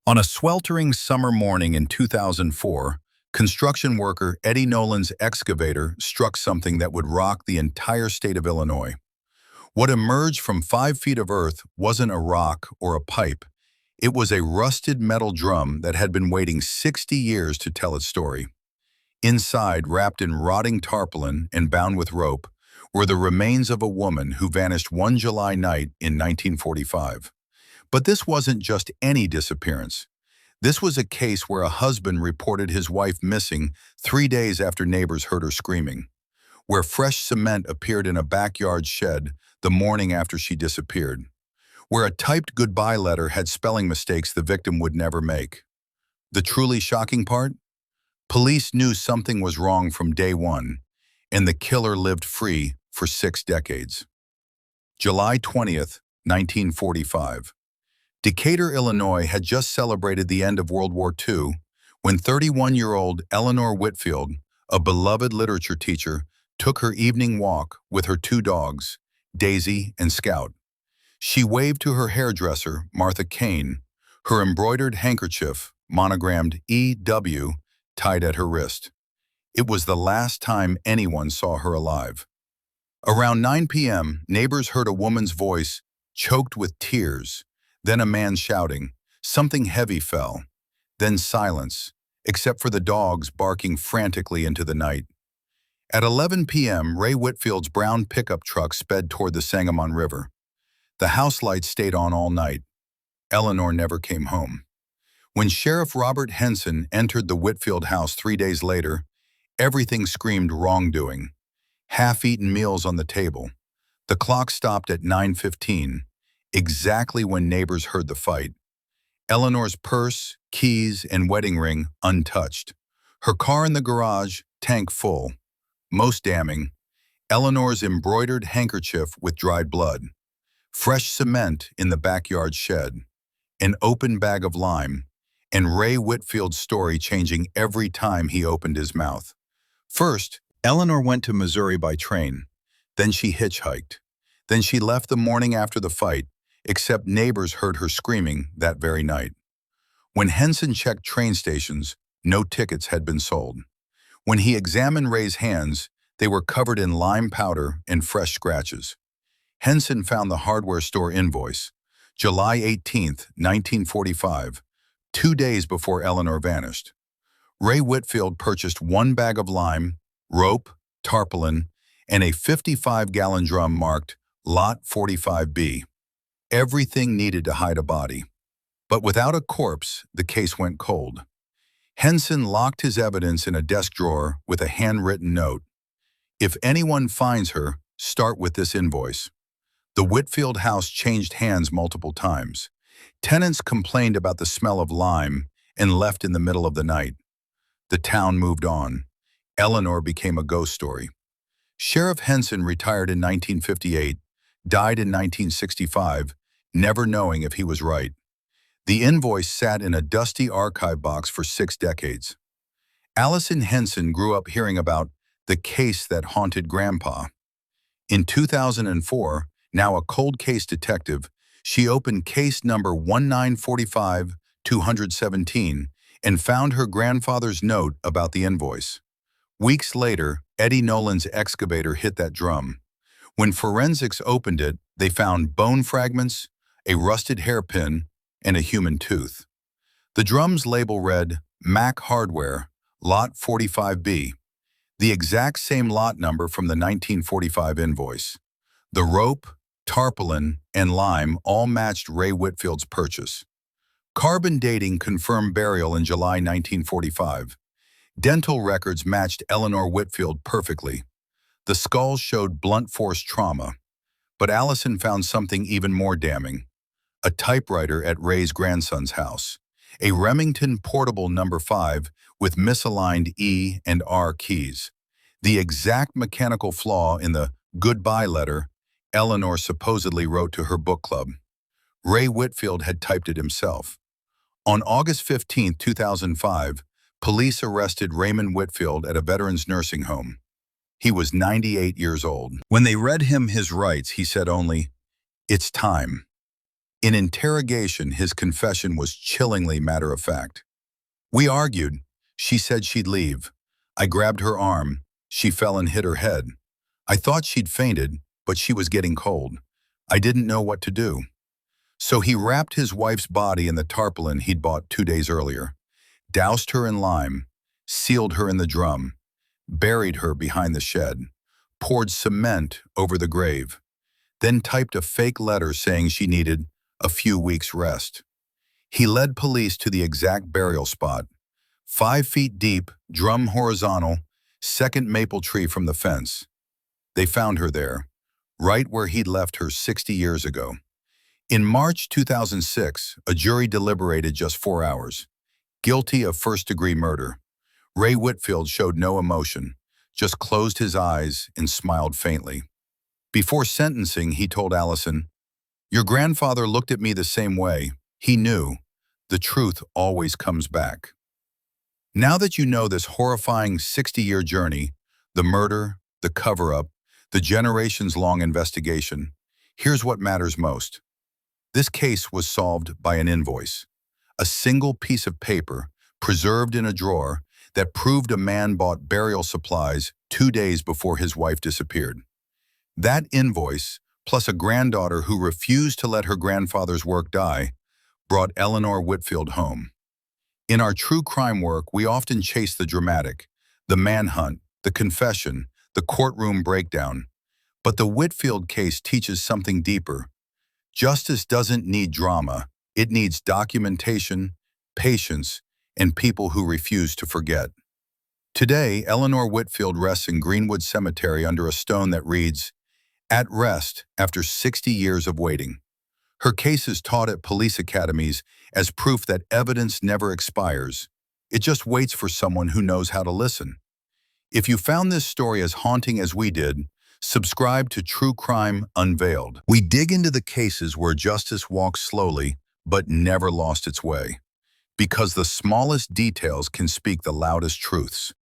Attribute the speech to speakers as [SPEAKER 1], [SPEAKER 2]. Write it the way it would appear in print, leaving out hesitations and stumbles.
[SPEAKER 1] On a sweltering summer morning in 2004, construction worker Eddie Nolan's excavator struck something that would rock the entire state of Illinois. What emerged from 5 feet of earth wasn't a rock or a pipe. It was a rusted metal drum that had been waiting 60 years to tell its story. Inside, wrapped in rotting tarpaulin and bound with rope, were the remains of a woman who vanished one July night in 1945. But this wasn't just any disappearance. This was a case where a husband reported his wife missing 3 days after neighbors heard her screaming, where fresh cement appeared in a backyard shed the morning after she disappeared, where a typed goodbye letter had spelling mistakes the victim would never make. The truly shocking part? Police knew something was wrong from day one, and the killer lived free for 6 decades. July 20th, 1945. Decatur, Illinois had just celebrated the end of World War II when 31-year-old Eleanor Whitfield, a beloved literature teacher, took her evening walk with her 2 dogs, Daisy and Scout. She waved to her hairdresser, Martha Kane, her embroidered handkerchief, monogrammed E.W., tied at her wrist. It was the last time anyone saw her alive. Around 9 p.m., neighbors heard a woman's voice choked with tears, then a man shouting. Something heavy fell. Then silence, except for the dogs barking frantically into the night. At 11 p.m., Ray Whitfield's brown pickup truck sped toward the Sangamon River. The house lights stayed on all night. Eleanor never came home. When Sheriff Robert Henson entered the Whitfield house 3 days later, everything screamed wrongdoing. Half-eaten meals on the table. The clock stopped at 9:15, exactly when neighbors heard the fight. Eleanor's purse, keys, and wedding ring untouched. Her car in the garage, tank full. Most damning, Eleanor's embroidered handkerchief with dried blood. Fresh cement in the backyard shed. An open bag of lime. And Ray Whitfield's story changing every time he opened his mouth. First, Eleanor went to Missouri by train. Then she hitchhiked. Then she left the morning after the fight, except neighbors heard her screaming that very night. When Henson checked train stations, no tickets had been sold. When he examined Ray's hands, they were covered in lime powder and fresh scratches. Henson found the hardware store invoice, July 18th, 1945, 2 days before Eleanor vanished. Ray Whitfield purchased 1 bag of lime, rope, tarpaulin, and a 55-gallon drum marked Lot 45B. Everything needed to hide a body. But without a corpse, the case went cold. Henson locked his evidence in a desk drawer with a handwritten note. If anyone finds her, start with this invoice. The Whitfield house changed hands multiple times. Tenants complained about the smell of lime and left in the middle of the night. The town moved on. Eleanor became a ghost story. Sheriff Henson retired in 1958, died in 1965, never knowing if he was right. The invoice sat in a dusty archive box for 6 decades. Allison Henson grew up hearing about the case that haunted Grandpa. In 2004, now a cold case detective, she opened case number 1945-217 and found her grandfather's note about the invoice. Weeks later, Eddie Nolan's excavator hit that drum. When forensics opened it, they found bone fragments, a rusted hairpin, and a human tooth. The drum's label read, Mac Hardware, Lot 45B, the exact same lot number from the 1945 invoice. The rope, tarpaulin, and lime all matched Ray Whitfield's purchase. Carbon dating confirmed burial in July 1945. Dental records matched Eleanor Whitfield perfectly. The skulls showed blunt force trauma. But Allison found something even more damning. A typewriter at Ray's grandson's house. A Remington Portable No. 5 with misaligned E and R keys. The exact mechanical flaw in the goodbye letter Eleanor supposedly wrote to her book club. Ray Whitfield had typed it himself. On August 15, 2005, police arrested Raymond Whitfield at a veterans nursing home. He was 98 years old. When they read him his rights, he said only, "It's time." In interrogation, his confession was chillingly matter-of-fact. We argued. She said she'd leave. I grabbed her arm. She fell and hit her head. I thought she'd fainted, but she was getting cold. I didn't know what to do. So he wrapped his wife's body in the tarpaulin he'd bought 2 days earlier, doused her in lime, sealed her in the drum, buried her behind the shed, poured cement over the grave, then typed a fake letter saying she needed a few weeks' rest. He led police to the exact burial spot, 5 feet deep, drum horizontal, second maple tree from the fence. They found her there, right where he'd left her 60 years ago. In March 2006, a jury deliberated just 4 hours. Guilty of first-degree murder. Ray Whitfield showed no emotion, just closed his eyes and smiled faintly. Before sentencing, he told Allison, "Your grandfather looked at me the same way. He knew. The truth always comes back." Now that you know this horrifying 60-year journey, the murder, the cover-up, the generations-long investigation, here's what matters most. This case was solved by an invoice, a single piece of paper preserved in a drawer that proved a man bought burial supplies 2 days before his wife disappeared. That invoice, plus a granddaughter who refused to let her grandfather's work die, brought Eleanor Whitfield home. In our true crime work, we often chase the dramatic, the manhunt, the confession, the courtroom breakdown. But the Whitfield case teaches something deeper. Justice doesn't need drama. It needs documentation, patience, and people who refuse to forget. Today, Eleanor Whitfield rests in Greenwood Cemetery under a stone that reads, "At rest after 60 years of waiting." Her case is taught at police academies as proof that evidence never expires. It just waits for someone who knows how to listen. If you found this story as haunting as we did, subscribe to True Crime Unveiled. We dig into the cases where justice walks slowly but never lost its way, because the smallest details can speak the loudest truths.